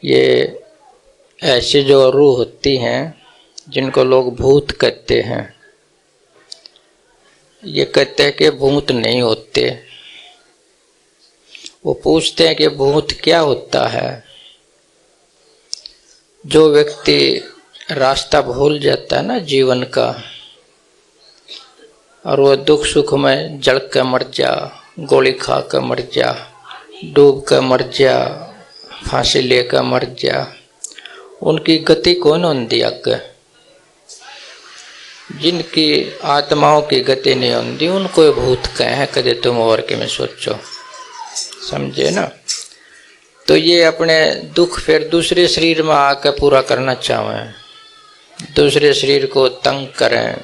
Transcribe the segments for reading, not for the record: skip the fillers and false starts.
ये ऐसी जो रूह होती हैं जिनको लोग भूत कहते हैं, ये कहते हैं कि भूत नहीं होते। वो पूछते हैं कि भूत क्या होता है। जो व्यक्ति रास्ता भूल जाता है ना जीवन का, और वो दुख सुख में जल कर मर जा, गोली खा कर मर जा, डूब कर मर जा, फांसी लेकर मर जा, उनकी गति कौन होती आगे? जिनकी आत्माओं की गति नहीं होती उनको भूत कहे कदे तुम और के में सोचो, समझे ना। तो ये अपने दुख फिर दूसरे शरीर में आकर पूरा करना चाहें, दूसरे शरीर को तंग करें,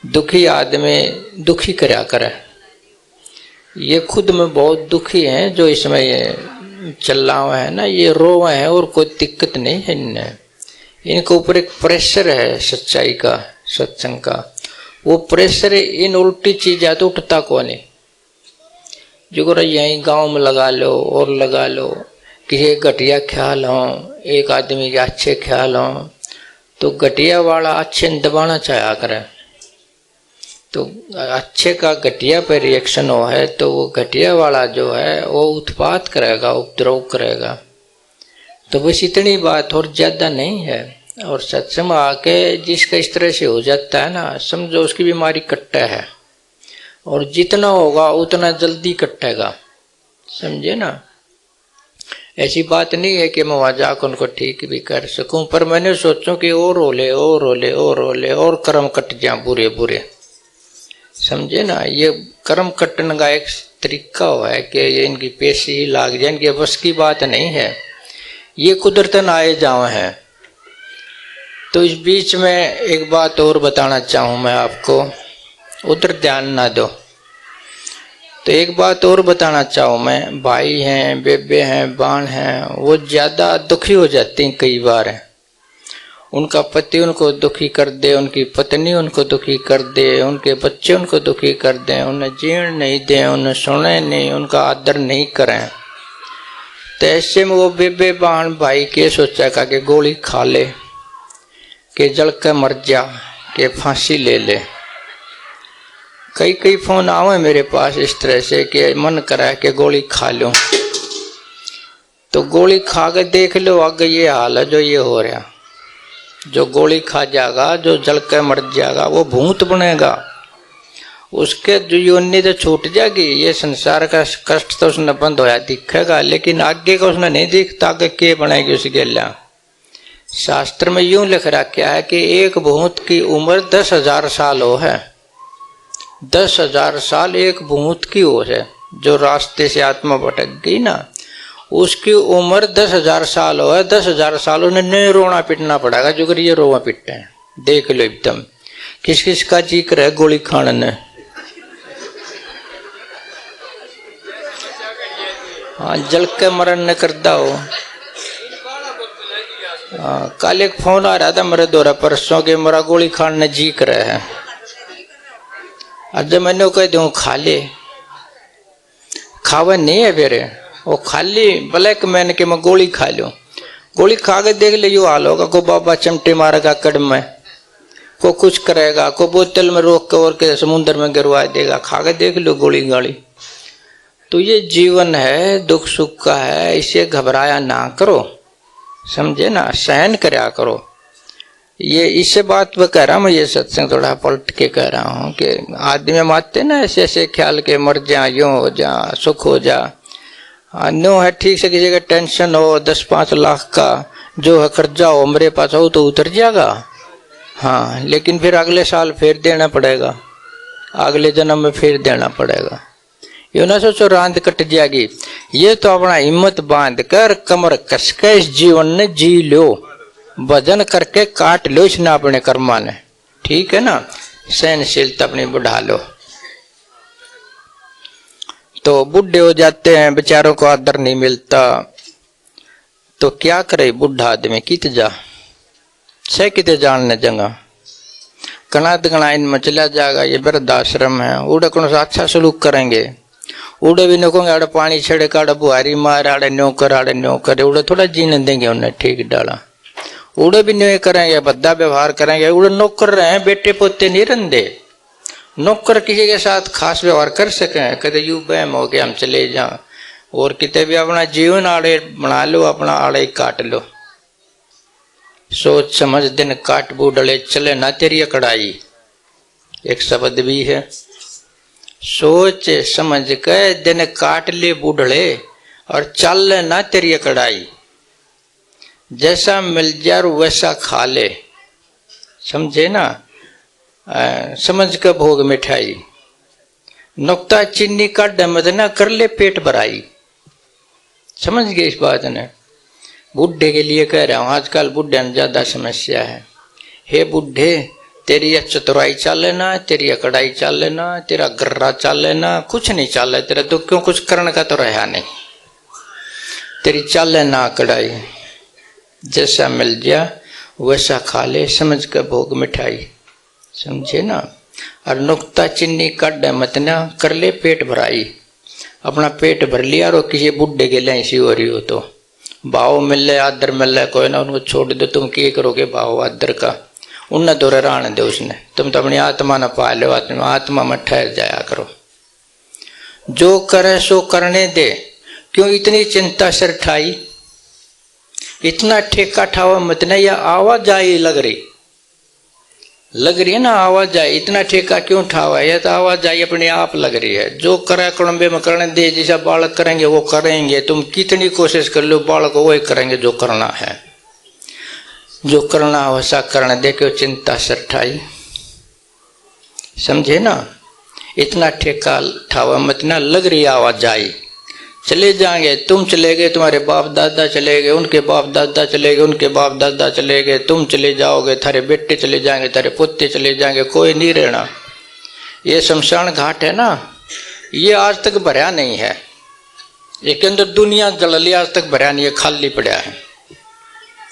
दुखी आदमी दुखी करया करे। ये खुद में बहुत दुखी हैं जो इसमें ये चल रहा है ना, ये रोवे हैं और कोई दिक्कत नहीं है इन्हें। इनके ऊपर एक प्रेशर है सच्चाई का, सत्संग का। वो प्रेशर इन उल्टी चीज़ तो उठता कौन है। जो यहीं गांव में लगा लो और लगा लो, किसी घटिया ख्याल हो, एक आदमी के अच्छे ख्याल हो, तो घटिया वाला अच्छे दबाना चाहा करे। तो अच्छे का घटिया पे रिएक्शन हो है तो वो घटिया वाला जो है वो उत्पात करेगा, उपद्रव करेगा। तो बस इतनी बात, और ज़्यादा नहीं है। और सत्संग आके जिसका इस तरह से हो जाता है ना, समझो उसकी बीमारी कट्टा है, और जितना होगा उतना जल्दी कटेगा, समझे ना। ऐसी बात नहीं है कि मैं वहाँ जाकर उनको ठीक भी कर सकूं, पर मैंने सोचूं कि और रोले और रोले और रोले और कर्म कट जाए बुरे बुरे, समझे ना। ये कर्म कटने का एक तरीका हुआ है कि ये इनकी पेशी ही लाग जाए, इनकी बस की बात नहीं है, ये कुदरतन आए जाओ हैं। तो इस बीच में एक बात और बताना चाहूँ मैं आपको, उधर ध्यान ना दो। तो एक बात और बताना चाहूँ मैं, भाई हैं, बेबे हैं, बाण हैं, वो ज़्यादा दुखी हो जाती हैं कई बार हैं। उनका पति उनको दुखी कर दे, उनकी पत्नी उनको दुखी कर दे, उनके बच्चे उनको दुखी कर दें, उन्हें जीण नहीं दें, उन्हें सुने नहीं, उनका आदर नहीं करें। तो ऐसे में वो बेबे बाण भाई के सोचा का कि गोली खा ले, कि जल कर मर जा, कि फांसी ले ले। कई कई फोन आवे मेरे पास इस तरह से कि मन करा कि गोली खा लो। तो गोली खा के देख लो आगे ये हाल है जो ये हो रहा। जो गोली खा जाएगा, जो जल कर मर जाएगा, वो भूत बनेगा, उसके जो योनि तो छूट जाएगी। ये संसार का कष्ट तो उसने बंद होया दिखेगा, लेकिन आगे का उसने नहीं दिखता आगे क्या बनेगी उसके लिए। शास्त्र में यूं लिख रखा है कि एक भूत की उम्र 10,000 साल हो है। 10,000 साल एक भूत की हो है। जो रास्ते से आत्मा भटक गई ना, उसकी उम्र 10,000 साल हो है। 10,000 साल उन्हें नहीं रोना पिटना पड़ेगा, जो ये रोवा पिटते हैं। देख लो एकदम किस किस का जिक्र है गोली खाने ने। हाँ, जल के मरण न करता हो। कल एक फोन आ रहा था मेरे द्वारा परसों के, मेरा गोली खाने जी कर है। अब जब मैंने कह दूं खा ले, खावा नहीं है फिर वो खाली ब्लैक मैन के मैं गोली खा लूं। गोली खा के देख ले यो हाल होगा। को बाबा चमटे मारेगा कड़म में, को कुछ करेगा, को बोतल में रोक के और के समुद्र में गिरवा देगा। खा के देख लो गोली गाड़ी। तो ये जीवन है, दुख सुख का है, इसे घबराया ना करो, समझे ना, सहन करया करो। ये इसे बात मैं कह रहा हूँ, ये सत्संग थोड़ा पलट के कह रहा हूँ कि आदमी मानते ना ऐसे ऐसे ख्याल के मर जा, यूं हो जा, सुख हो जा। नो है ठीक से, किसी का टेंशन हो 10-5 लाख का जो है कर्जा हो मेरे पास हो तो उतर जाएगा। हाँ, लेकिन फिर अगले साल फिर देना पड़ेगा, अगले जन्म में फिर देना पड़ेगा। ये ना सोचो रांद कट जाएगी। ये तो अपना हिम्मत बांध कर कमर कस के इस जीवन ने जी लो, भजन करके काट लो इसने अपने कर्मा ने, ठीक है ना। सहनशीलता अपनी बढ़ा लो। तो बुढ़े हो जाते हैं बेचारों को, आदर नहीं मिलता, तो क्या करे बुढ़ा आदमी, कित जा से किते जानने जगह कनात गणा इनमें चला जाएगा। ये वृद्धाश्रम है, उड़े कौन सा अच्छा सलूक करेंगे, उड़े भी नको आड़े पानी छिड़क आड़े बुहारी मार आड़े न्यो कर उड़े थोड़ा जीने देंगे उन्हें ठीक डाला। उड़े भी न्यो करेंगे, भद्दा व्यवहार करेंगे। उड़े नौकर रहे हैं, बेटे पोते नहीं रंदे। नौकर किसी के साथ खास व्यवहार कर सके, कदे यू बहम हो गया हम चले जाओ, और कितने भी अपना जीवन आड़े बना लो, अपना आड़े काट लो। सोच समझ दिन काट बूढ़े चले ना तेरी कड़ाई, एक शब्द भी है। सोच समझ के दिन काट ले बूढ़े और चल ना तेरी कड़ाई, जैसा मिल जाए वैसा खा ले, समझे ना। समझ के भोग मिठाई, नुक्ता चीनी का डमद ना कर ले पेट भराई। समझ गए इस बात ने। बुढ़े के लिए कह रहा हूं, आजकल बुढ़े में ज्यादा समस्या है। हे बुढ़े, तेरी यह चतुराई चाल लेना, तेरी अकड़ाई चाल लेना, तेरा गर्रा चाल लेना, कुछ नहीं चाल है तेरा, तो क्यों कुछ करने का तो रहा नहीं। तेरी चाल लेना अकड़ाई, जैसा मिल जा वैसा खा ले, समझ कर भोग मिठाई, समझे ना। और नुक्ता चिन्नी काट मत ना कर ले पेट भराई। अपना पेट भर लिया और किसी बुढ़े के लिए ऐसी हो रही हो तो भाव मिल रहा, आदर मिल रहा, कोई ना उनको छोड़ दो। तुम क्या करोगे भाव आदर का, उन्हें दौरे राण दे उसने। तुम तो अपनी आत्मा न पा लो, आत्मा में ठहर जाया करो। जो करे सो करने दे, क्यों इतनी चिंता सिर ठाई। इतना ठेका ठावा मत न, या आवाजाई लग रही है ना, आवाजाई। इतना ठेका क्यों ठावा है, तो आवाजाई अपने आप लग रही है। जो करे कुड़म्बे में करने दे, जैसा बालक करेंगे वो करेंगे। तुम कितनी कोशिश कर लो, बालक वही करेंगे जो करना है। जो करना वैसा करने दे, क्यों चिंता सिर ठाई, समझे ना। इतना ठेका ठावा मत ना, लग रही आवाजाई। चले जाएंगे, तुम चले गए, तुम्हारे बाप दादा चले गए, उनके बाप दादा चले गए, उनके बाप दादा चले गए, तुम चले जाओगे, थारे बेटे चले जाएंगे, थारे पोते चले जाएंगे, कोई नहीं रहना। ये शमशान घाट है ना, ये आज तक भरा नहीं है। इसके अंदर दुनिया जल ली, आज तक भरा नहीं है, खाली पड़ा है।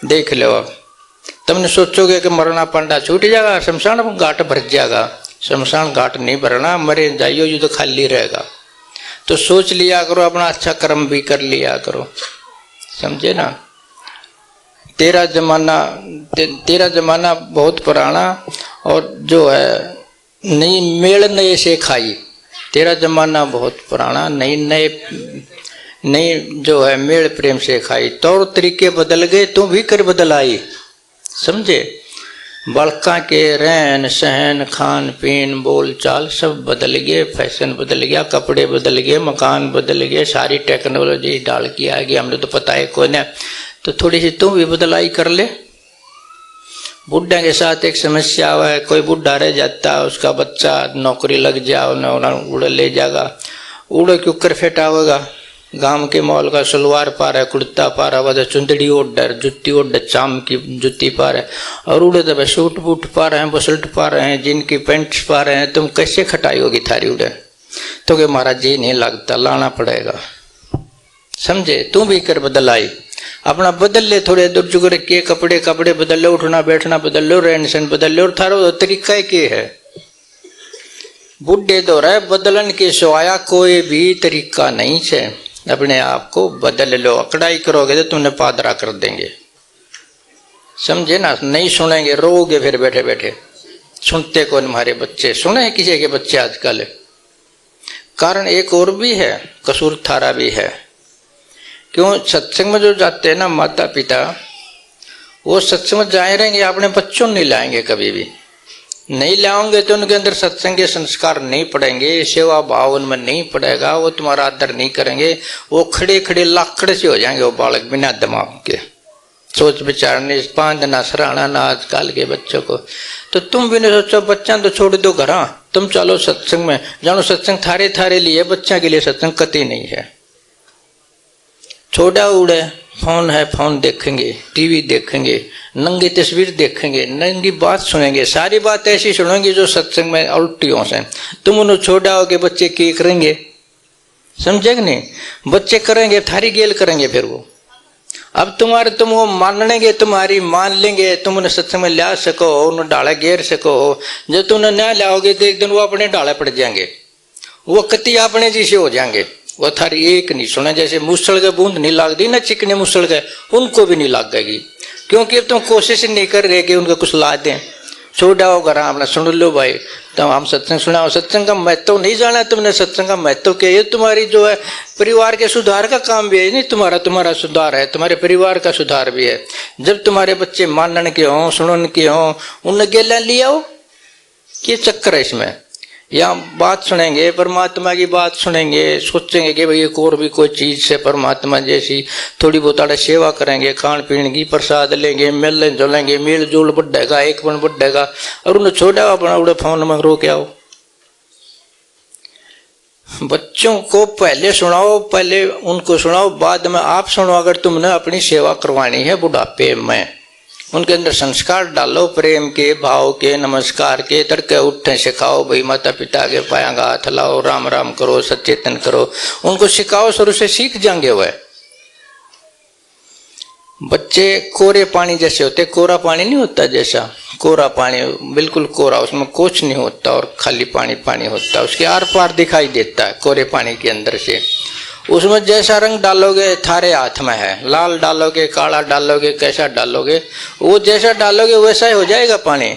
देख लो अब। तुमने सोचोगे कि मरना पंडा छूट जाएगा, शमशान घाट भर जाएगा। शमशान घाट नहीं भरना, मरे जाइयो, ये तो खाली रहेगा। तो सोच लिया करो, अपना अच्छा कर्म भी कर लिया करो, समझे ना। तेरा जमाना बहुत पुराना, और जो है नई मेल नए से खाई। तेरा जमाना बहुत पुराना, नई जो है मेल प्रेम से खाई। तौर तरीके बदल गए, तू भी कर बदल आई, समझे। बड़का के रहन सहन खान पीन बोल चाल सब बदल गए, फैशन बदल गया, कपड़े बदल गए, मकान बदल गए, सारी टेक्नोलॉजी डाल के आ गई। हमने तो पता है कोई ना, तो थोड़ी सी तुम भी बदलाई कर ले। बुढ़ा के साथ एक समस्या हुआ है, कोई बुढ़ा रह जाता है, उसका बच्चा नौकरी लग जाओ ना, उड़े ले जाएगा। उड़े क्यों कर फेटावेगा, गांव के मॉल का सलवार पा रहा है, कुर्ता पा रहा है, चुंदड़ी ओढ़, जुत्ती ओढ़, चाम की जुत्ती पा रहे, और उड़े तो सूट बूट पा रहे हैं, बसल्ट पा रहे हैं, जिनकी पेंट्स पा रहे हैं। तुम कैसे खटाई होगी थारी उड़े, तो कि हमारा जी नहीं लगता, लाना पड़ेगा, समझे। तू भी कर बदलाई, अपना बदल ले, थोड़े दूर जुगरे के कपड़े बदल लो, उठना बैठना बदल लो, रहन सहन बदल लो, और थारो तरीका के है। बुढ़े दो रहे बदलन के सिवाया कोई भी तरीका नहीं है। अपने आप को बदल लो, अकड़ाई करोगे तो तुमने पादरा कर देंगे, समझे ना। नहीं सुनेंगे, रोगे फिर बैठे बैठे। सुनते कौन, हमारे बच्चे सुने किसी के बच्चे आजकल। कारण एक और भी है, कसूर थारा भी है। क्यों, सत्संग में जो जाते हैं ना माता पिता, वो सत्संग में जाए रहेंगे, अपने बच्चों नहीं लाएंगे, कभी भी नहीं लाओगे तो उनके अंदर सत्संग के संस्कार नहीं पड़ेंगे, सेवा भाव उनमें नहीं पड़ेगा, वो तुम्हारा आदर नहीं करेंगे। वो खड़े खड़े लाकड़ से हो जाएंगे वो बालक, बिना दिमाग के, सोच विचार नहीं, पांच ना सराहना ना आजकल के बच्चों को। तो तुम भी नहीं सोचो, बच्चा तो छोड़ दो घर, तुम चलो सत्संग में। जानो सत्संग थारे लिए, बच्चा के लिए सत्संग कति नहीं है। छोड़ा उड़े फोन है, फोन देखेंगे, टीवी देखेंगे, नंगी तस्वीर देखेंगे, नंगी बात सुनेंगे, सारी बात ऐसी सुनेंगे जो सत्संग में उल्टियों से। तुम उन्हें छोड़ा हो के बच्चे क्या करेंगे, समझे कि नहीं। बच्चे करेंगे, थारी गेल करेंगे फिर वो। अब तुम वो मानेंगे, तुम्हारी मान लेंगे, तुम उन्हें सत्संग में ला सको, उन्हें डाला घेर सको। जब तुम उन्हें न लाओगे तो एक दिन वो अपने डाले पड़ जाएंगे, वो कति अपने जैसे हो जाएंगे। वो थारी एक नहीं सुने। जैसे मूसल के बूंद नहीं लागती ना चिकने मूसल के, उनको भी नहीं लागेगी, क्योंकि अब तुम कोशिश नहीं कर रहे कि उनको कुछ ला दें। छोड़ाओ घर अपना सुन लो भाई, तो हम सत्संग सुनाओ। सत्संग का महत्व नहीं जाना तुमने, सत्संग का महत्व क्या है? तुम्हारी जो है परिवार के सुधार का काम भी है, नहीं तुम्हारा सुधार है, तुम्हारे परिवार का सुधार भी है। जब तुम्हारे बच्चे मानन के हों, सुनन के हों, उन गेला लिया हो, क्या चक्कर है इसमें? या बात सुनेंगे, परमात्मा की बात सुनेंगे, सोचेंगे कि भाई एक और भी कोई चीज से परमात्मा जैसी, थोड़ी बहुत सेवा करेंगे, खान पीने की प्रसाद लेंगे, मिलने जुलेंगे, मेल जोल बढ़ेगा, एक बन बढ़ेगा, और उन्हें छोड़ा अपना उड़े फोन में रो के आओ। बच्चों को पहले सुनाओ, पहले उनको सुनाओ, बाद में आप सुनो। अगर तुमने अपनी सेवा करवानी है बुढ़ापे में, उनके अंदर संस्कार डालो, प्रेम के, भाव के, नमस्कार के, तड़के उठने सिखाओ। भाई माता पिता के पायांगा हाथ लाओ, राम राम करो, सचेतन करो, उनको सिखाओ, शुरू से सीख जाएंगे। वह बच्चे कोरे पानी जैसे होते, कोरा पानी नहीं होता जैसा, कोरा पानी बिल्कुल कोरा, उसमें कुछ नहीं होता और खाली पानी पानी होता है, उसके आर पार दिखाई देता है कोरे पानी के अंदर से। उसमें जैसा रंग डालोगे थारे हाथ में है, लाल डालोगे, काला डालोगे, कैसा डालोगे, वो जैसा डालोगे वैसा ही हो जाएगा पानी,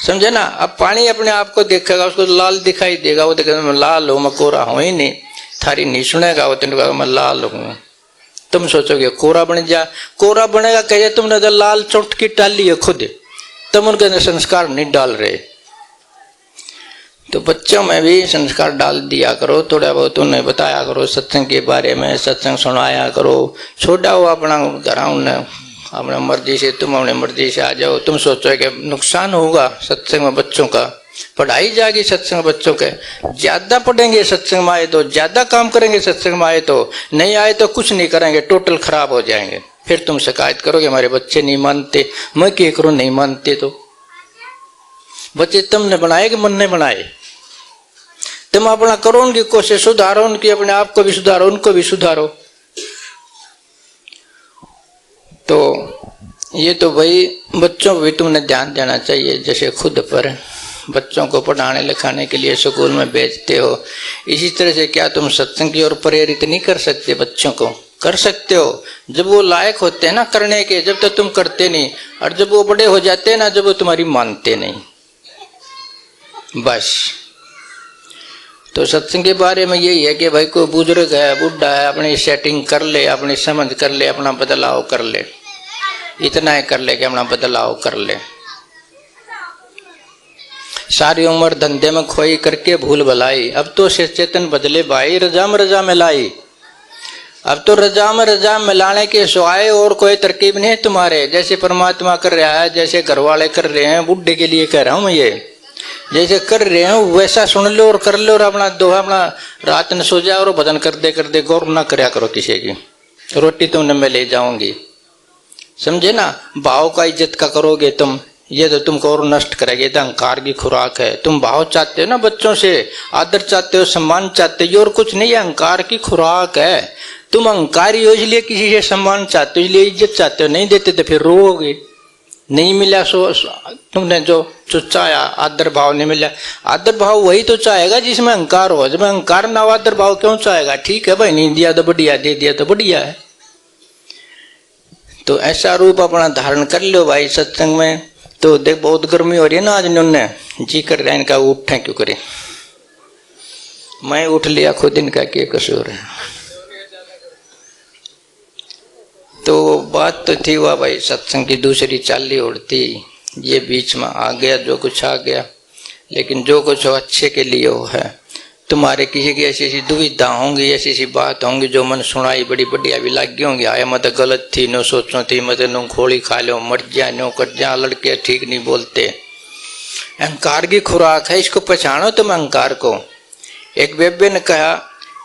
समझे ना। अब पानी अपने आप को देखेगा, उसको लाल दिखाई देगा, वो देखेगा मैं लाल हूँ, मैं कोरा हूँ ही नहीं, थारी नहीं सुनेगा, वो तेने कहेगा मैं लाल हूँ। तुम सोचोगे कोरा बन जा, कोरा बनेगा कैसे? तुमने तो लाल चुटकी डाली है खुद, तुम उनके अंदर संस्कार नहीं डाल रहे। तो बच्चों में भी संस्कार डाल दिया करो, थोड़ा बहुत उन्हें बताया करो सत्संग के बारे में, सत्संग सुनाया करो। छोड़ा हो अपना घर, उन्हें अपने मर्जी से, तुम अपने मर्जी से आ जाओ। तुम सोचो कि नुकसान होगा सत्संग में बच्चों का, पढ़ाई जाएगी सत्संग में बच्चों के, ज्यादा पढ़ेंगे सत्संग में आए तो, ज्यादा काम करेंगे सत्संग में आए तो, नहीं आए तो कुछ नहीं करेंगे, टोटल खराब हो जाएंगे। फिर तुम शिकायत करोगे हमारे बच्चे नहीं मानते। मैं क्या करूं नहीं मानते तो? बच्चे तुमने बनाए कि मन ने बनाए? तुम अपना करो, उनकी कोशिश सुधारो, उनकी अपने आप को भी सुधारो, उनको भी सुधारो। तो ये तो भाई बच्चों को भी तुमने ध्यान देना चाहिए, जैसे खुद पर बच्चों को पढ़ाने लिखाने के लिए स्कूल में भेजते हो, इसी तरह से क्या तुम सत्संग की ओर प्रेरित नहीं कर सकते? बच्चों को कर सकते हो, जब वो लायक होते हैं ना करने के, जब तक तुम करते नहीं, और जब वो बड़े हो जाते हैं ना, जब वो तुम्हारी मानते नहीं, बस। तो सत्संग के बारे में यही है कि भाई कोई बुजुर्ग है, बुढ़ा है, अपनी सेटिंग कर ले, अपनी समझ कर ले, अपना बदलाव कर ले, इतना ही कर ले कि अपना बदलाव कर ले। सारी उम्र धंधे में खोई करके भूल भलाई, अब तो चेतन बदले भाई, रजा में लाई। अब तो रजा में मिलाने के सिवाय और कोई तरकीब नहीं तुम्हारे। जैसे परमात्मा कर रहा है, जैसे घर वाले कर रहे हैं, बुढ़े के लिए कह रहा हूं मैं, ये जैसे कर रहे हैं वैसा सुन लो और कर लो, और अपना दोहा अपना रात न सो जाओ और भजन कर दे, गौर ना करया करो किसी की। रोटी तुमने मैं ले जाऊंगी, समझे ना। भाव का इज्जत का करोगे तुम, ये तो तुमको और नष्ट करेगा, ये तो अहंकार की खुराक है। तुम भाव चाहते हो ना बच्चों से, आदर चाहते हो, सम्मान चाहते हो, और कुछ नहीं, अहंकार की खुराक है। तुम अहंकारी हो इसलिए किसी से सम्मान चाहते हो, इसलिए इज्जत चाहते हो, नहीं देते तो फिर रोओगे। नहीं मिला सो तुमने जो चाहा, आदर भाव नहीं मिला, आदर भाव वही तो चाहेगा जिसमें अहंकार हो। जब अहंकार ना हो आदर भाव क्यों चाहेगा? ठीक है भाई, नहीं दिया तो बढ़िया, दे दिया तो बढ़िया है। तो ऐसा रूप अपना धारण कर लो भाई सत्संग में। तो देख बहुत गर्मी हो रही है ना आज, इन्होंने जी कर रहा है इनका उठे क्यों करे, मैं उठ लिया खुद, इनका क्या कसूर है। तो बात तो थी वह भाई सत्संग की दूसरी चाली उड़ती, ये बीच में आ गया जो कुछ आ गया, लेकिन जो कुछ हो अच्छे के लिए हो है। तुम्हारे किसी की ऐसी ऐसी दुविधा होंगी, ऐसी ऐसी बात होंगी जो मन सुनाई बड़ी बढ़िया भी लगी होंगी, आया मत गलत थी, नो सोचो थी, मत नो खोली खा लो, मर जा, नो कट जा, लड़के ठीक नहीं बोलते। अहंकार की खुराक है, इसको पहचानो तुम अहंकार को। एक बेबे ने कहा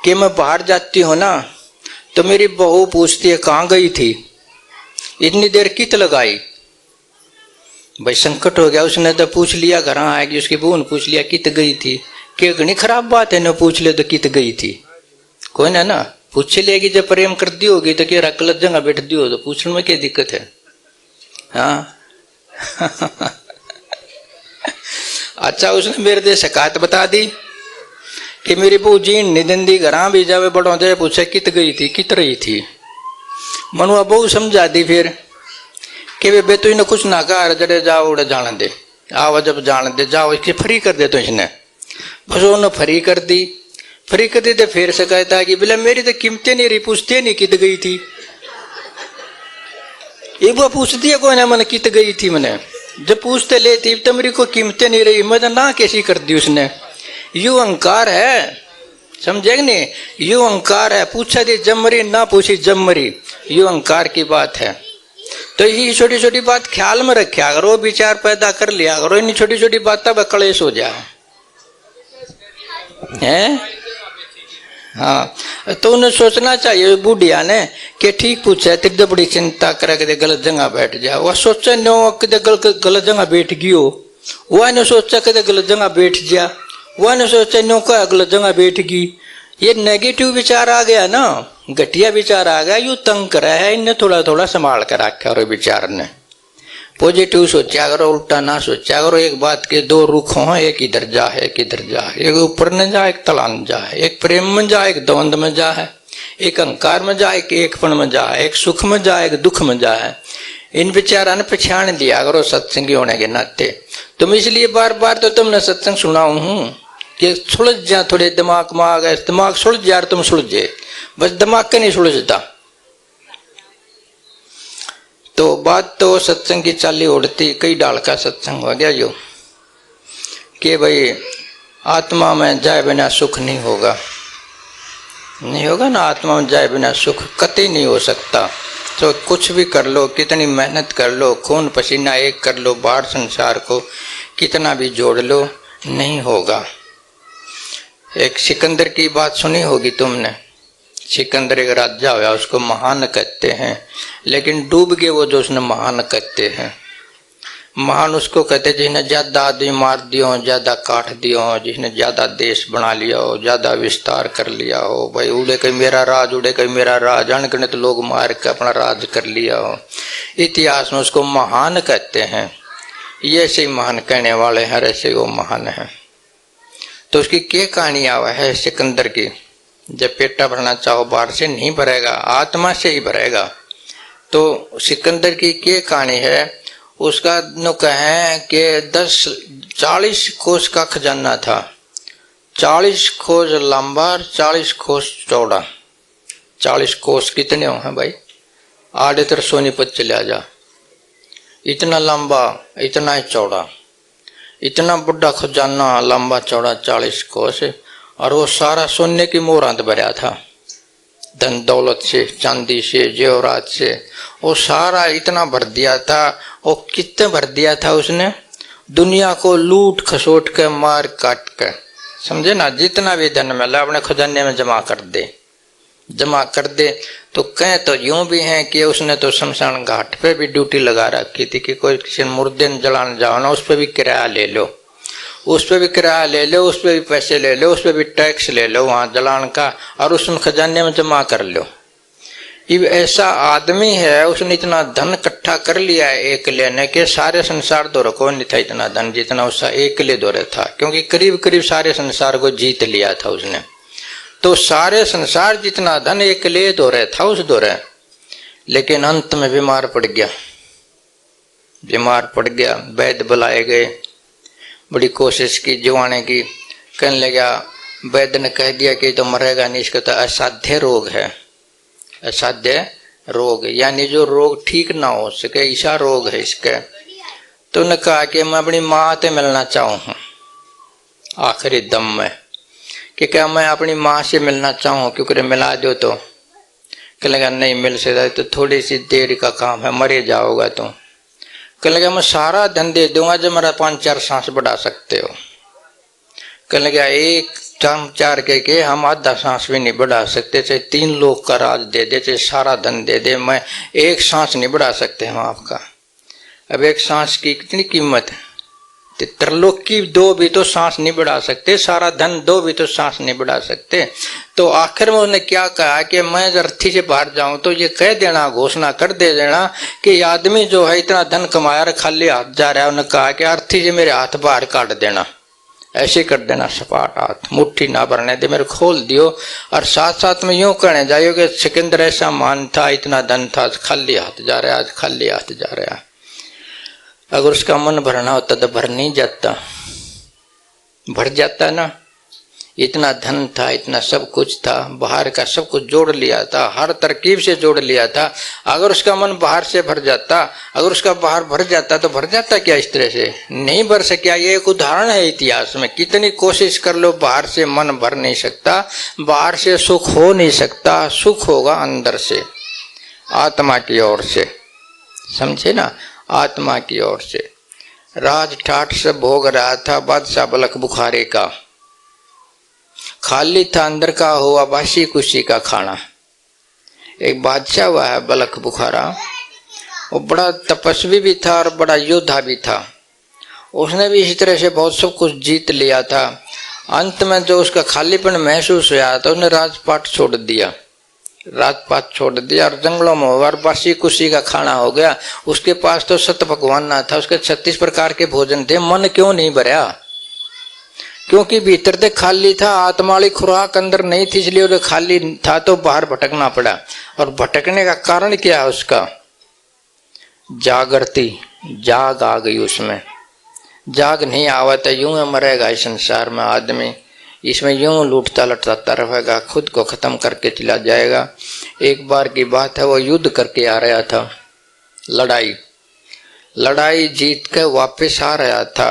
कि मैं बाहर जाती हूँ ना तो मेरी बहू पूछती है कहाँ गई थी, इतनी देर कित लगाई। भाई संकट हो गया, उसने तो पूछ लिया घर आएगी, उसकी बहू ने पूछ लिया कित गई थी, कि घनी खराब बात है, न पूछ ले तो कित गई थी। कोई ना पूछ लेगी, जब प्रेम कर दी होगी तो क्या गलत जगह बैठ दी हो तो पूछने में क्या दिक्कत है? हाँ अच्छा, उसने मेरे दे शिकायत बता दी कि मेरी बहू जीन निदंदी घरा भी जावे बड़ों दे पूछे कित गई थी कित रही थी। मनुआ बहू समझा दी फिर कि वे बेतु इन्हें कुछ ना कहा, जड़े जाओ उड़े जान दे, आओ जब जान दे जाओ, इसकी फ्री कर दे तो इसने। बस उन्होंने फ्री कर दी। फ्री कर दी तो फिर से कहता कि बोले मेरी तो कीमतें नहीं रही, पूछते नहीं कित गई थी। एक बार पूछती है कोई ना मैंने कित गई थी, मैंने जब पूछते लेती तो मेरी को कीमतें नहीं रही, मैं तो ना कैसी कर दी उसने। यू अहंकार है, समझेगा नहीं, यू अहंकार है। पूछा थी जब मरी, ना पूछी जब मरी, यू अहंकार की बात है। तो ये छोटी छोटी बात ख्याल में रखा करो, विचार पैदा कर लिया करो, इन छोटी छोटी बातों पर कलेश हो जाए है। हाँ, तो उन्हें सोचना चाहिए बूढ़िया ने कि ठीक पूछा है, तेरी बड़ी चिंता करे कि गलत जगह बैठ जाए। वह सोचा नो कि गलत जगह बैठ गई हो, वह ने सोचा कि गलत जगह बैठ जा, वह ने सोचा नो का गलत जगह बैठ गई। ये नेगेटिव विचार आ गया ना, घटिया विचार आ गया, यू तंग करा है। इन्हें थोड़ा थोड़ा संभाल कर रखा और विचार ने पॉजिटिव सोचा करो, उल्टा ना सोचा करो। एक बात के दो रुख हो, एक इधर जा है एक इधर जा है, एक ऊपर न जा एक तला न जा है, एक प्रेम में जा एक द्वंद में जा है, एक अहंकार में जा एक एकपण में जा है, एक सुख में जा एक दुख में जा है। इन विचारा ने पहचान लिया करो सत्संगी होने के नाते। तुम इसलिए बार बार तो तुमने सत्संग सुनाऊ हूँ कि सुलझ जा, थोड़े दिमाग में आ गए, दिमाग सुलझ जा तुम सुलझे, बस दिमाग का नहीं सुलझता। तो बात तो सत्संग की चाली उड़ती, कई डाल का सत्संग हो गया यो कि भाई आत्मा में जाए बिना सुख नहीं होगा, नहीं होगा ना। आत्मा में जाए बिना सुख कतई नहीं हो सकता। तो कुछ भी कर लो, कितनी मेहनत कर लो, खून पसीना एक कर लो, बाहर संसार को कितना भी जोड़ लो, नहीं होगा। एक सिकंदर की बात सुनी होगी तुमने। सिकंदर एक राजा हुआ, उसको महान कहते हैं, लेकिन डूब गए वो जो उसने महान कहते हैं। महान उसको कहते जिसने ज्यादा आदमी मार दियो, ज्यादा काट दियो, जिसने ज्यादा देश बना लिया हो, ज्यादा विस्तार कर लिया हो। भाई उड़े कहीं मेरा राज, उड़े कहीं मेरा राज, अनगिनत लोग मार के अपना राज कर लिया हो। इतिहास में उसको महान कहते हैं। ये ऐसे महान कहने वाले हैं, ऐसे वो महान है। तो उसकी क्या कहानी आवा है सिकंदर की। जब पेटा भरना चाहो बाहर से नहीं भरेगा, आत्मा से ही भरेगा। तो सिकंदर की क्या कहानी है, उसका नुका है कि 40 कोस का खजाना था, 40 कोस लंबा, 40 कोस चौड़ा। 40 कोस कितने हो हैं भाई, आधे तर सोनीपत चला जा, इतना लंबा इतना ही चौड़ा, इतना बड़ा खजाना लंबा चौड़ा 40 कोस, और वो सारा सोने की मोहरात भरा था, धन दौलत से, चांदी से, जेवरात से, वो सारा इतना भर दिया था। और कितने भर दिया था उसने, दुनिया को लूट खसोट के मार काट के, समझे ना, जितना भी धन मिला अपने खजाने में जमा कर दे, जमा कर दे। तो कहें तो यूं भी हैं कि उसने तो शमशान घाट पे भी ड्यूटी लगा रखी थी कि कोई किसी मुर्दे न जलाने जाओ ना, उस पर भी किराया ले लो, उस पर भी किराया ले लो, उस पर भी पैसे ले लो, उस पर भी टैक्स ले लो वहाँ जलान का, और उसमें खजाने में जमा कर लो। ये ऐसा आदमी है, उसने इतना धन इकट्ठा कर लिया है एक लेने के, सारे संसार दौरे को नहीं था इतना धन जितना उसका एक ले दौरे था, क्योंकि करीब करीब सारे संसार को जीत लिया था उसने। तो सारे संसार जितना धन एक ले दौरे था उस दौरे, लेकिन अंत में बीमार पड़ गया, बीमार पड़ गया। वैद्य बुलाए गए, बड़ी कोशिश की जीवाने की, कहने लगा, वैद्य ने कह दिया कि तो मरेगा नहीं, इसका तो असाध्य रोग है, असाध्य रोग, यानी जो रोग ठीक ना हो सके, ऐसा रोग है इसका। तो उन्होंने कहा कि मैं अपनी माँ से मिलना चाहूँ हूँ आखिरी दम में, कि क्या मैं अपनी माँ से मिलना चाहूँ, क्योंकि मिला दो तो। कहने लगा नहीं मिल सकता, तो थोड़ी सी देर का काम है, मरे जाओगा तो। कहने लगा मैं सारा धन दे दूंगा जब मेरा 5-4 सांस बढ़ा सकते हो। कहने लगा 1-4 के हम आधा सांस भी नहीं बढ़ा सकते, चाहे 3 लोग का राज दे दे, चाहे सारा धन दे दे, मैं 1 सांस नहीं बढ़ा सकते हम आपका। अब 1 सांस की कितनी कीमत है, त्रिलोक की 2 भी तो सांस नहीं बढ़ा सकते, सारा धन 2 भी तो सांस नहीं बढ़ा सकते। तो आखिर में उन्होंने क्या कहा कि मैं अर्थी से बाहर जाऊं तो ये कह देना, घोषणा कर दे देना कि आदमी जो है इतना धन कमाया खाली हाथ जा रहा है। उन्होंने कहा कि अर्थी से मेरे हाथ बाहर काट देना, ऐसे कर देना सपाट हाथ, मुट्ठी ना भरने दे, मेरे खोल दियो। और साथ साथ में यूं कहने जाइयो कि सिकंदर ऐसा मान था, इतना धन था, खाली हाथ जा रहा है, आज खाली हाथ जा रहा है। अगर उसका मन भरना होता तो भर नहीं जाता, भर जाता ना। इतना धन था, इतना सब कुछ था, बाहर का सब कुछ जोड़ लिया था, हर तरकीब से जोड़ लिया था। अगर उसका मन बाहर से भर जाता, अगर उसका बाहर भर जाता तो भर जाता क्या इस तरह से? नहीं भर सका। ये एक उदाहरण है इतिहास में। कितनी कोशिश कर लो, बाहर से मन भर नहीं सकता, बाहर से सुख हो नहीं सकता। सुख होगा अंदर से, आत्मा की ओर से, समझे ना, आत्मा की ओर से। राज ठाठ से भोग रहा था बादशाह बलख बुखारे का, खाली था अंदर का हुआ बासी कुशी का खाना। एक बादशाह हुआ है बलख बुखारा, वो बड़ा तपस्वी भी था और बड़ा योद्धा भी था। उसने भी इसी तरह से बहुत सब कुछ जीत लिया था। अंत में जो उसका खालीपन महसूस हुआ तो उसने राजपाट छोड़ दिया, राजपाट छोड़ दिया और जंगलों में और बासी कुशी का खाना हो गया। उसके पास तो सत भगवान ना था, उसके 36 प्रकार के भोजन थे। मन क्यों नहीं भरा? क्योंकि भीतर से खाली था, आत्मा वाली खुराक अंदर नहीं थी, इसलिए वो खाली था तो बाहर भटकना पड़ा। और भटकने का कारण क्या है उसका? जागृति, जाग आ गई उसमें। जाग नहीं आवा तो यूं मरेगा इस संसार में आदमी, इसमें यूं लूटता लटता रहेगा, खुद को खत्म करके चला जाएगा। एक बार की बात है, वो युद्ध करके आ रहा था, लड़ाई जीत के वापस आ रहा था।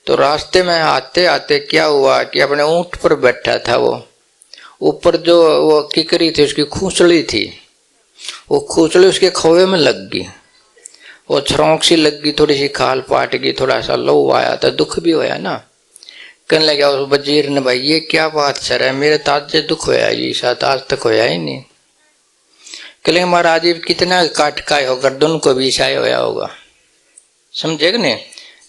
तो रास्ते में आते आते क्या हुआ कि अपने ऊंट पर बैठा था, वो ऊपर जो वो किकरी थी उसकी खूंचड़ी थी, वो खूंचड़ी उसके खोवे में लग गई, वो छरौंक सी लग गई, थोड़ी सी खाल पाट गई, थोड़ा सा लहू आया तो दुख भी होया ना। कहने लगा उस वजीर ने, भाई ये क्या बात सर है, मेरे ताजे दुख होया, ये साथ आज तक होया ही नहीं। कहले महाराज ये कितना काट काय हो, गर्दन को भी ईसाई होया होगा, समझे नहीं?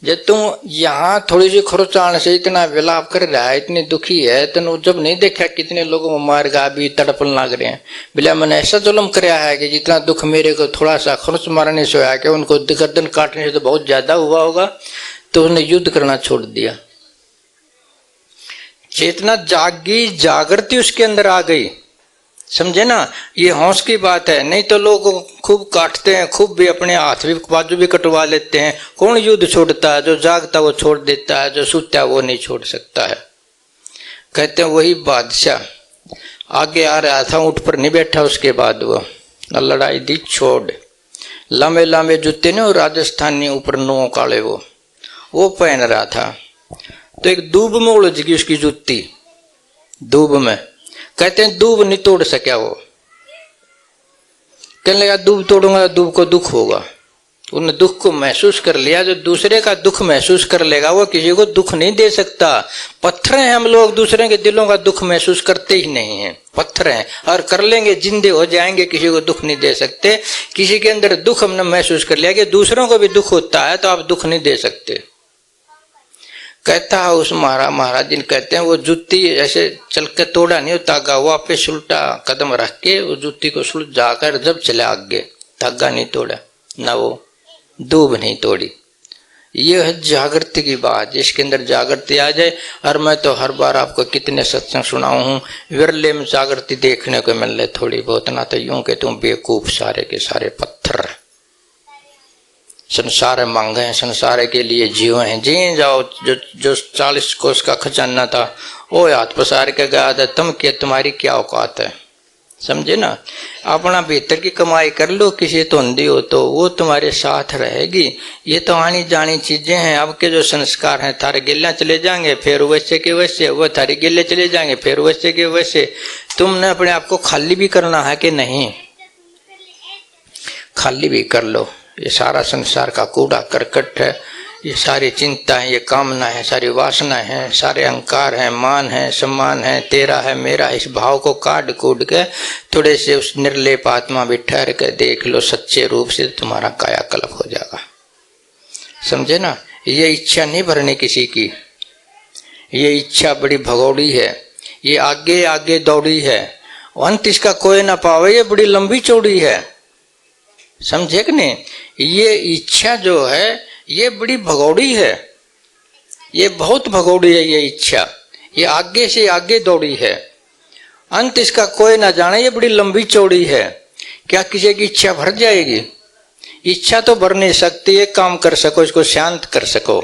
जब तुम यहाँ थोड़ी सी खरोचाण से इतना विलाप कर रहा है, इतनी दुखी है, तो जब नहीं देखा कितने लोगों को मार गा भी तड़पन लग रहे हैं। बोले मैंने ऐसा जुल्म कराया है कि जितना दुख मेरे को थोड़ा सा खर्च मारने से होया कि उनको गर्दन काटने से तो बहुत ज्यादा हुआ होगा। तो उसने युद्ध करना छोड़ दिया। चेतना जागी, जागृति उसके अंदर आ गई, समझे ना। ये हौस की बात है। नहीं तो लोग खूब काटते हैं, खूब भी अपने हाथ भी बाजू भी कटवा लेते हैं। कौन युद्ध छोड़ता है? जो जागता वो छोड़ देता है, जो सूता वो नहीं छोड़ सकता है। कहते हैं वही बादशाह आगे आ रहा था, ऊंट पर नहीं बैठा, उसके बाद वो लड़ाई दी छोड़। लंबे लंबे जूते ने राजस्थानी ऊपर नो काले वो पहन रहा था। तो एक दूब में उलझ गई उसकी जूती, दूब में। कहते हैं दूब नहीं तोड़ सका वो। कहने लगा दूब तोड़ूंगा दूब को दुख होगा। उन्हें दुख को महसूस कर लिया। जो दूसरे का दुख महसूस कर लेगा वो किसी को दुख नहीं दे सकता। पत्थर हैं हम लोग, दूसरे के दिलों का दुख महसूस करते ही नहीं है, पत्थर हैं। और कर लेंगे जिंदे हो जाएंगे, किसी को दुख नहीं दे सकते। किसी के अंदर दुख हमने महसूस कर लिया कि दूसरों को भी दुख होता है, तो आप दुख नहीं दे सकते। कहता है उस महाराज जी कहते हैं वो जूती ऐसे चल के तोड़ा नहीं, धागा वापस उल्टा कदम रख के वो जूती को सुलझाकर जब चले आगे, धागा नहीं तोड़ा ना, वो दूब नहीं तोड़ी। ये है जागृति की बात, जिसके अंदर जागृति आ जाए। और मैं तो हर बार आपको कितने सत्संग सुनाऊं हूं, विरले में जागृति देखने को मिल रही थोड़ी बहुत, ना तो यूं के तुम बेवकूफ सारे के सारे पत्थर। संसार मांगे हैं, संसार के लिए जीव हैं, जी जाओ। जो 40 कोस का खजाना था वो हाथ पसार के गया था। तुम क्या, तुम्हारी क्या औकात है, समझे ना। अपना भीतर की कमाई कर लो, किसी धुंधी हो तो वो तुम्हारे साथ रहेगी। ये तो आनी जानी चीजें हैं। अब के जो संस्कार हैं थारे गिल्ला चले जाएंगे, फिर वैसे के वैसे, वो थारे गिल्ले चले जाएंगे, फिर वैसे के वैसे। तुमने अपने आप को खाली भी करना है कि नहीं? खाली भी कर लो। ये सारा संसार का कूड़ा करकट है, ये सारी चिंता है, ये कामना है, सारी वासना है, सारे अहंकार है, मान है, सम्मान है, तेरा है, मेरा। इस भाव को काट कूट के थोड़े से उस निर्लेप आत्मा में ठहर के देख लो सच्चे रूप से, तुम्हारा कायाकल्प हो जाएगा, समझे ना। ये इच्छा नहीं भरने किसी की, ये इच्छा बड़ी भगौड़ी है, ये आगे आगे दौड़ी है, अंत इसका कोई ना पावे, ये बड़ी लंबी चौड़ी है, समझे कि नहीं। ये इच्छा जो है ये बड़ी भगौड़ी है, ये बहुत भगोड़ी है ये इच्छा, ये आगे से आगे दौड़ी है, अंत इसका कोई ना जाने। ये बड़ी लंबी चौड़ी है। क्या किसी की इच्छा भर जाएगी? इच्छा तो भर नहीं सकती। एक काम कर सको, इसको शांत कर सको,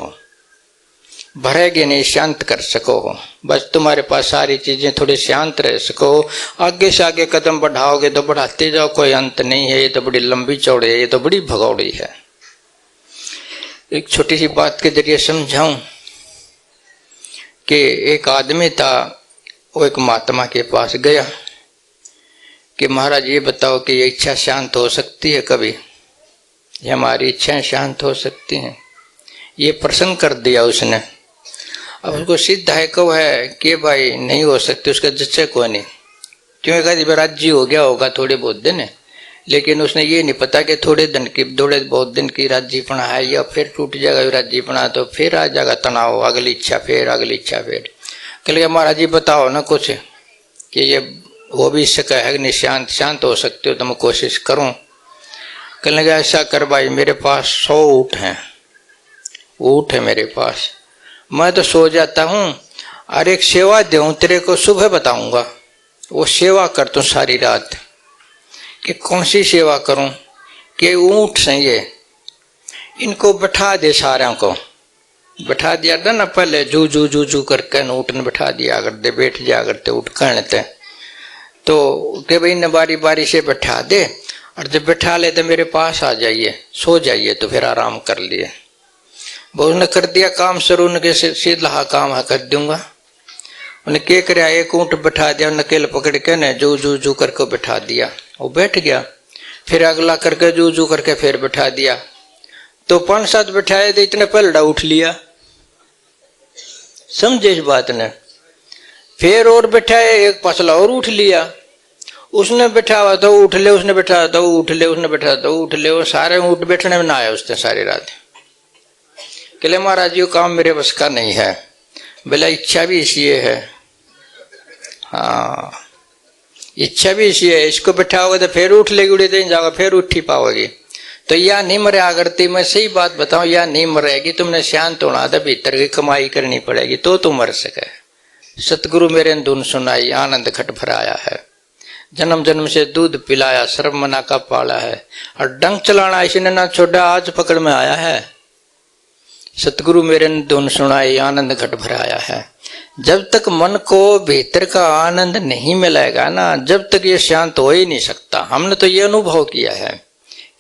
भरेगी नहीं, शांत कर सको। बस तुम्हारे पास सारी चीजें थोड़ी शांत रह सको, आगे से आगे कदम बढ़ाओगे तो बढ़ाते जाओ, कोई अंत नहीं है। ये तो बड़ी लंबी चौड़ी है, ये तो बड़ी भगौड़ी है। एक छोटी सी बात के जरिए समझाऊं कि एक आदमी था, वो एक महात्मा के पास गया कि महाराज ये बताओ कि ये इच्छा शांत हो सकती है कभी? ये हमारी इच्छाएं शांत हो सकती हैं? ये प्रश्न कर दिया उसने। अब उसको सिद्ध है कब है कि भाई नहीं हो सकती, उसका जच्चे को नहीं। क्यों? कभी राज्य हो गया होगा थोड़े बहुत दिन, लेकिन उसने ये नहीं पता कि थोड़े बहुत दिन की राज्यपना है या फिर टूट जाएगा राज्यपना, तो फिर आ जाएगा तनाव, अगली इच्छा फिर, अगली इच्छा फिर। कल महाराज जी बताओ ना कुछ कि ये वो भी सका है नहीं, शांत हो सकते हो तो मैं कोशिश करूं। कहने लगा ऐसा कर भाई, मेरे पास 100 ऊँट हैं, ऊँट है मेरे पास, मैं तो सो जाता हूँ और एक सेवा दूं तेरे को, सुबह बताऊंगा, वो सेवा कर तू सारी रात। कि कौन सी सेवा करूं? कि ऊँट से ये, इनको बैठा दे, सारों को बैठा दिया था ना पहले, जू जू जू जू करके ऊँट ने बैठा दिया करते, बैठ जा करते ऊँट कहते। तो के भाई ने बारी बारी से बैठा दे, और जब बैठा ले तो मेरे पास आ जाइए, सो जाइए, तो फिर आराम कर लिए। बहुत ने कर दिया काम शुरू, उनके सीधा काम है कर दूंगा। उन्हें क्या कराया, एक ऊँट बैठा दिया, नकेल पकड़ के ने जू जू जू करके बैठा दिया, वो बैठ गया। फिर अगला करके जू जू करके फिर बैठा दिया, तो 5-7 बैठाए तो इतने पलड़ा उठ लिया। समझे इस बात ने? फिर और बैठाए, एक पसला और उठ लिया। उसने बैठा हुआ तो उठ ले, उसने बैठा हुआ तो उठ ले, उसने बैठा तो उठ ले, वो सारे ऊँट बैठने में ना आया उसने सारी रात। कहले महाराज ये काम मेरे बस का नहीं है। बोला इच्छा भी इसलिए है, हाँ इच्छा भी इसलिए है, इसको बैठाओगे तो फिर उठ लेगी, उड़े तो जाओगे फिर उठ ही पाओगी। तो या नहीं मरे आगरती, मैं सही बात बताऊं, या नहीं मरेगी, तुमने शांत होना था, भीतर की कमाई करनी पड़ेगी तो तुम मर सके। सतगुरु मेरे धुन सुनाई, आनंद घट भराया है, जन्म जन्म से दूध पिलाया, सर्व मना का पाला है, और डंक चलाना इसने ना छोड़ा, आज पकड़ में आया है। सतगुरु मेरे ने धुन सुनाई, आनंद घट भराया है। जब तक मन को भीतर का आनंद नहीं मिलेगा ना, जब तक ये शांत हो ही नहीं सकता। हमने तो ये अनुभव किया है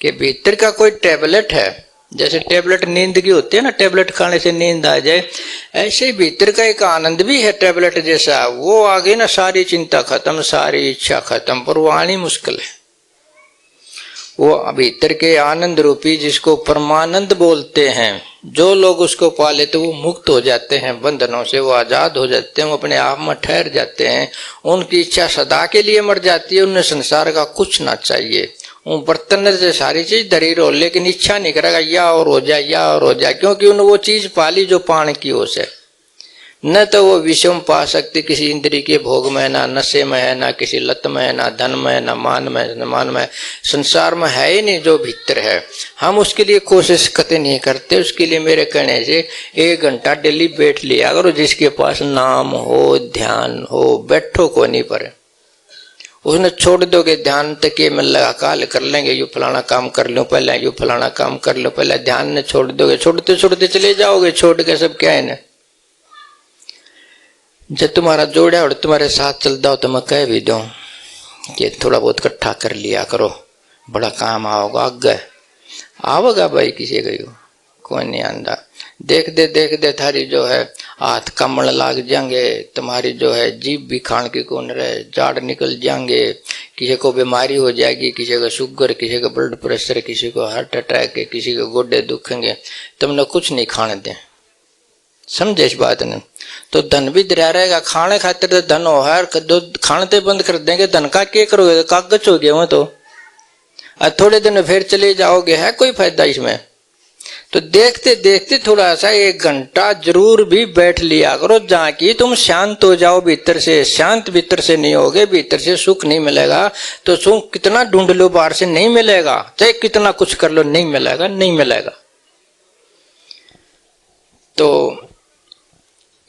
कि भीतर का कोई टैबलेट है, जैसे टैबलेट नींद की होती है ना, टैबलेट खाने से नींद आ जाए, ऐसे भीतर का एक आनंद भी है टैबलेट जैसा। वो आगे ना सारी चिंता खत्म, सारी इच्छा खत्म, पर वो आनी मुश्किल है। वो भीतर के आनंद रूपी जिसको परमानंद बोलते हैं, जो लोग उसको पा लेते वो मुक्त हो जाते हैं बंधनों से, वो आजाद हो जाते हैं, वो अपने आप में ठहर जाते हैं। उनकी इच्छा सदा के लिए मर जाती है, उन्हें संसार का कुछ ना चाहिए। वो बर्तन से सारी चीज धरी रहो, लेकिन इच्छा नहीं करेगा या और हो जाए, या और हो जाए, क्योंकि उन्हें वो चीज पाली जो पान की हो से। न तो वो विषय में पा सकती किसी इंद्री के भोग में, ना नशे में है, ना किसी लत में है, ना धन में, ना मान में, न मान में, संसार में है ही नहीं जो भीतर है। हम उसके लिए कोशिश कतई नहीं करते। उसके लिए मेरे कहने से 1 घंटा डेली बैठ लिया करो, जिसके पास नाम हो, ध्यान हो, बैठो को नहीं पर उसने छोड़ दोगे ध्यान तक ये में लगा काल कर लेंगे, यू फलाना काम कर लो पहले, यू फलाना काम कर लो पहले, ध्यान ने छोड़ दोगे, छोड़ते छोड़ते चले जाओगे, छोड़ के सब क्या है ना। जब तुम्हारा जोड़ा और तुम्हारे साथ चलता हो तो मैं कह भी दूं कि थोड़ा बहुत इकट्ठा कर लिया करो, बड़ा काम आओगा, आगे आओगा भाई, किसी को कोई नहीं आंदा। देख दे थारी जो है हाथ कमड़ लाग जाएंगे, तुम्हारी जो है जीभ भी खान की कौन रहे, जाड़ निकल जाएंगे, किसी को बीमारी हो जाएगी, किसी को शुगर, किसी को ब्लड प्रेशर, किसी को हार्ट अटैक, किसी को गोडे दुखेंगे, तुमने कुछ नहीं खाने दे। समझे इस बात ने? तो धन भी दरिया रहेगा, खाने खातिर तो धन हो है, खाने तो बंद कर देंगे, धन का क्या करोगे, कागज हो गया वो तो, और थोड़े दिन फिर चले जाओगे, है कोई फायदा इसमें? तो देखते देखते थोड़ा सा 1 घंटा जरूर भी बैठ लिया करो, जहाँ की तुम शांत हो जाओ भीतर से। शांत भीतर से नहीं होगे, भीतर से सुख नहीं मिलेगा, तो सुख कितना ढूंढ लो बाहर से नहीं मिलेगा, चाहे कितना कुछ कर लो नहीं मिलेगा, नहीं मिलेगा। तो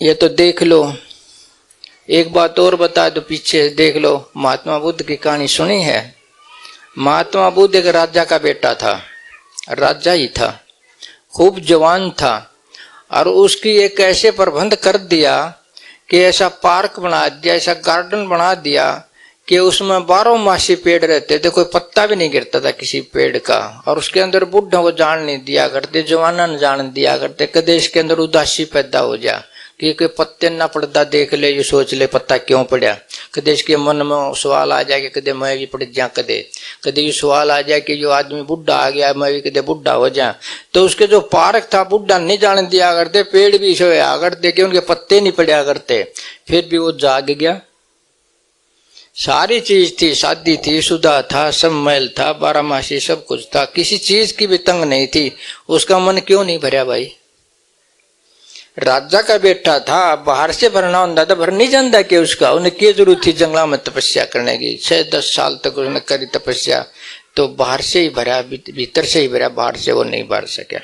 ये तो देख लो। एक बात और बता दो, पीछे देख लो, महात्मा बुद्ध की कहानी सुनी है? महात्मा बुद्ध एक राजा का बेटा था, राजा ही था, खूब जवान था, और उसकी एक ऐसे प्रबंध कर दिया कि ऐसा पार्क बना दिया, ऐसा गार्डन बना दिया कि उसमें 12 मासी पेड़ रहते थे, कोई पत्ता भी नहीं गिरता था किसी पेड़ का। और उसके अंदर बुढ़ा को जान नहीं दिया करते, जवाना न जान दिया करते, कदे इसके अंदर उदासी पैदा हो जा कि कोई पत्ते ना पड़ता देख ले, ये सोच ले पत्ता क्यों पड़ा। कदे इसके मन में सवाल आ जाए कि कदे मैं भी पड़ जा, कदे कदे ये सवाल आ जाए कि जो आदमी बुढ़ा आ गया मैं भी कदे बुढ़ा हो जा। तो उसके जो पार्क था बुढ़ा नहीं जान दिया करते, पेड़ भी सोया करते कि उनके पत्ते नहीं पड़ा करते, फिर भी वो जाग गया। सारी चीज थी, शादी थी, शुदा था, सब मैल था, 12 मासी सब कुछ था, किसी चीज की भी तंग नहीं थी। उसका मन क्यों नहीं भरा भाई? राजा का बेटा था, बाहर से भरना होता था, भर नहीं जानता कि उसका उन्हें क्या जरूरत थी जंगला में तपस्या करने की। 6-10 साल तक उसने करी तपस्या, तो बाहर से ही भरा, भीतर से ही भरा, बाहर से वो नहीं भर सका।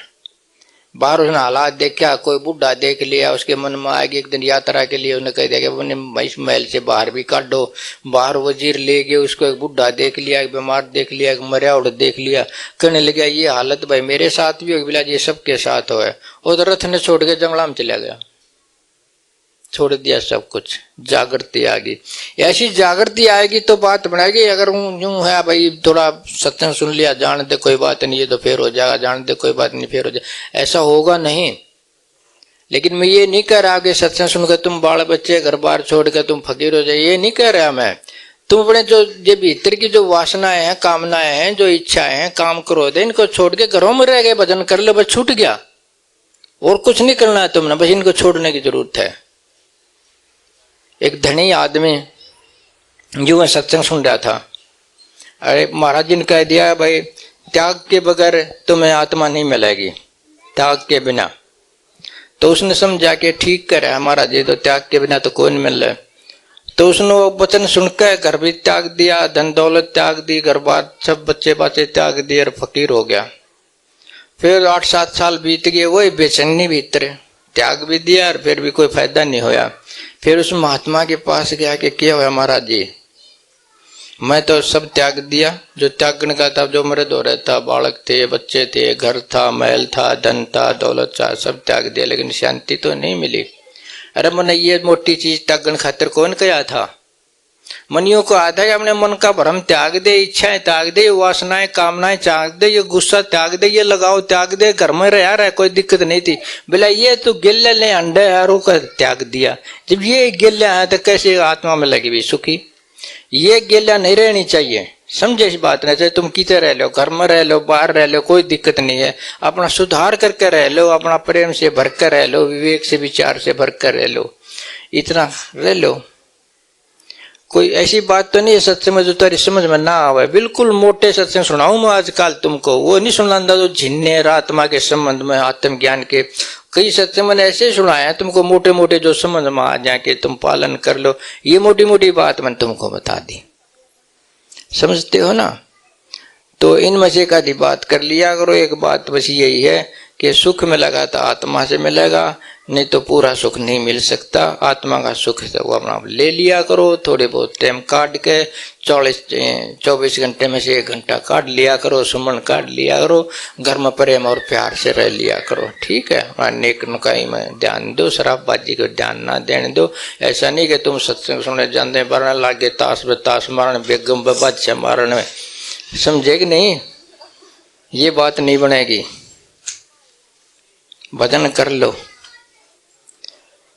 बाहर उसने हालात देखा, कोई बुढ़ा देख लिया, उसके मन में आएगी एक दिन यात्रा के लिए, उन्हें कह दिया कि इस महल से बाहर भी काटो। बाहर वजीर ले गए उसको, एक बुढ़ा देख लिया, एक बीमार देख लिया, एक मरिया उड़ देख लिया, कहने लगा ये हालत भाई मेरे साथ भी होगी, बिला ये सबके साथ हो है। उधर रथ ने छोड़ के जंगला में चला गया, छोड़ दिया सब कुछ। जागृति आ गई, ऐसी जागृति आएगी तो बात बनाएगी। अगर यूं है भाई थोड़ा सत्संग सुन लिया, जान दे कोई बात नहीं, ये तो फेर हो जाएगा, जान दे कोई बात नहीं फेर हो जाएगा, ऐसा होगा नहीं। लेकिन मैं ये नहीं कह रहा कि सत्संग सुनकर तुम बाल बच्चे घर बार छोड़ कर तुम फकीर हो जाए, ये नहीं कह रहा मैं। तुम अपने जो ये भीतर की जो वासनाएं हैं, कामनाएं हैं, जो इच्छाएं हैं, काम क्रोध है, इनको छोड़ के घरों में रह गए, भजन कर लो, बस छूट गया, और कुछ नहीं करना है तुमने, बस इनको छोड़ने की जरूरत है। एक धनी आदमी यूं सत्संग सुन रहा था, अरे महाराज जी ने कह दिया भाई त्याग के बगैर तुम्हें आत्मा नहीं मिलेगी, त्याग के बिना। तो उसने समझा कि ठीक कर है महाराज जी, तो त्याग के बिना तो कोई नहीं मिल रहा। तो उसने वो वचन सुनकर घर भी त्याग दिया, धन दौलत त्याग दी, घर बार सब बच्चे बाचे त्याग दिए और फकीर हो गया। फिर 8-7 साल बीत गए, वही बेचैनी भीतर, त्याग भी दिया और फिर भी कोई फायदा नहीं होया। फिर उस महात्मा के पास गया कि क्या हुआ महाराज जी, मैं तो सब त्याग दिया, जो त्यागने का था, जो मेरे दौरे था, बालक थे, बच्चे थे, घर था, महल था, धन था, दौलत था, सब त्याग दिया, लेकिन शांति तो नहीं मिली। अरे मैंने ये मोटी चीज त्यागन खातिर कौन कहा था? मनियों को आता है अपने मन का भ्रम त्याग दे, इच्छाएं त्याग दे, वासनाएं कामनाएं त्याग दे, ये गुस्सा त्याग दे, ये लगाव त्याग दे, घर में रहा रहा कोई दिक्कत नहीं थी, बोला ये तो गिल्ले ले अंडे यारों का त्याग दिया। जब ये गिल्ला है तो कैसे आत्मा में लगी भी सुखी? ये गिल्ला नहीं रहनी चाहिए, समझे इस बात ने। चाहे तुम किते रह लो, घर में रह लो, बाहर रह लो, कोई दिक्कत नहीं है, अपना सुधार करके रह लो, अपना प्रेम से भर कर रह लो, विवेक से विचार से भर कर रह लो, इतना रह लो। कोई ऐसी बात तो नहीं है सत्संग में जो तारी समझ में ना आवे। बिल्कुल मोटे सत्संग सुनाऊं मैं आजकल तुमको, वो नहीं सुनाता जो झिन्ने आत्मा के संबंध में, आत्मज्ञान के। कई सत्संग मैंने ऐसे सुनाया है तुमको, मोटे मोटे जो समझ में आ जाए कि तुम पालन कर लो, ये मोटी मोटी बात मैंने तुमको बता दी, समझते हो ना। तो इनमें से एक आधी बात कर लिया करो। एक बात बस यही है कि सुख मिलेगा तो आत्मा से मिलेगा, नहीं तो पूरा सुख नहीं मिल सकता। आत्मा का सुख है वो अपना ले लिया करो, थोड़े बहुत टाइम काट के, 24 घंटे में से 1 घंटा काट लिया करो, सुमन काट लिया करो, घर में प्रेम और प्यार से रह लिया करो, ठीक है। नेक नुकाई में ध्यान दो, शराबबाजी को ध्यान ना देने दो। ऐसा नहीं कि तुम सत्संग सुनने जाते मरने लागे, ताश में ताश मारने, बेगम बादशाह मारने में, समझे कि नहीं? ये बात नहीं बनेगी। भजन कर लो,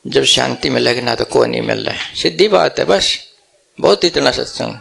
जब शांति मिलेगी ना तो कोई नहीं मिल रहा है, सीधी बात है बस। बहुत इतना सत्संग